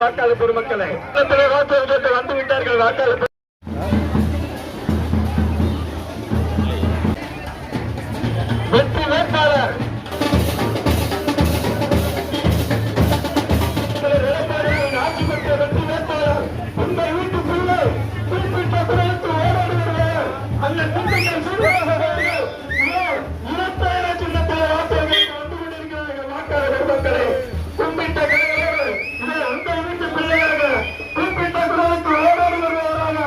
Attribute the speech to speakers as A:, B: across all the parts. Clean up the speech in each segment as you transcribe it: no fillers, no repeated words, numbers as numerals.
A: வாக்காளர் பெருமக்களை வாக்கு வந்து விட்டார்கள். வாக்காளர் வெற்றி வேட்பாளர் ஆட்சி பெற்ற வெற்றி வேட்பாளர் உங்கள் வீட்டு பிள்ளை குறிப்பிட்ட குறைத்து ஓடாடுகிறார். அந்த திட்டங்கள் சூழ்நிலை சின்னத்தில் வாக்குகளை வந்து கொண்டிருக்கிறார்கள். வாக்காளர் பெருமக்களை கும்பிட்ட கலைஞர்கள் உங்கள் வீட்டு பிள்ளையாக குறிப்பிட்ட குறைத்து ஓடாடு வருவதாக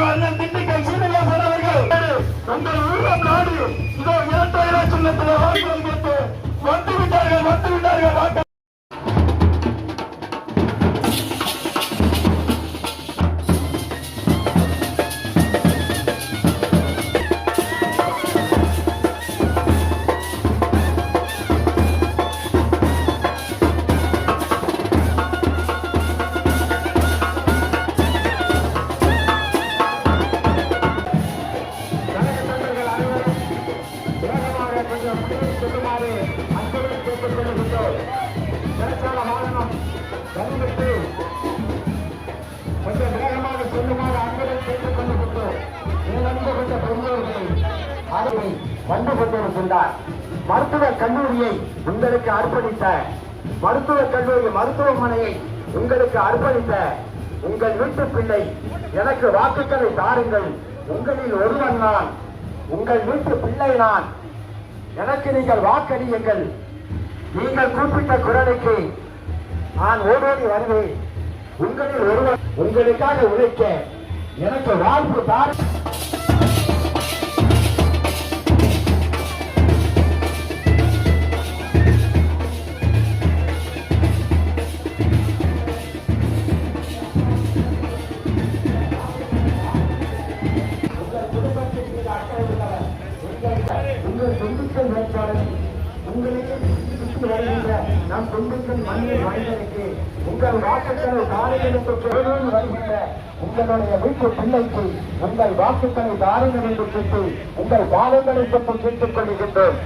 A: அண்ணன் திண்டுக்கல் சீனிவாசன் அவர்கள் உங்கள் ஊரம் நாடு இதோ 2000 சின்னத்தில் வாக்குகள் கேட்டு வந்து விட்டார்கள். வாக்கு கொஞ்சம் வேகமாக சொல்லுமாறு அன்பரை கேட்டுக் கொண்டிருக்கிறோம். கொண்ட பெரியவர்களை வந்து கொண்டிருக்கின்றார். மருத்துவக் கல்லூரியை உங்களுக்கு அர்ப்பணித்த மருத்துவக் கல்லூரி மருத்துவமனையை உங்களுக்கு அர்ப்பணித்த உங்கள் வீட்டு பிள்ளை எனக்கு வாக்குகளை தாருங்கள். உங்களில் ஒருவன் நான், உங்கள் வீட்டு பிள்ளை நான். எனக்கு நீங்கள் வாக்களியுங்கள். நீங்கள் குறிப்பிட்ட குரலுக்கு நான் ஓடோடி வருவேன். உங்களில் ஒருவர் உங்களுக்காக உழைக்க எனக்கு வாழ்வு தார். உங்கள் சொந்தத்தில் வேட்பாளர் உங்களுக்கு சுற்றி வருகின்ற நம் சொந்தத்தின் மண்ணில் மனிதனுக்கு உங்கள் வாக்குகளை தாருங்களுக்கு வருகின்ற உங்களுடைய வீட்டு பிள்ளைக்கு உங்கள் வாக்குகளை தாருங்கள் என்று கேட்டு உங்கள் பாதங்களை பற்றி கேட்டுக் கொள்கின்றோம்.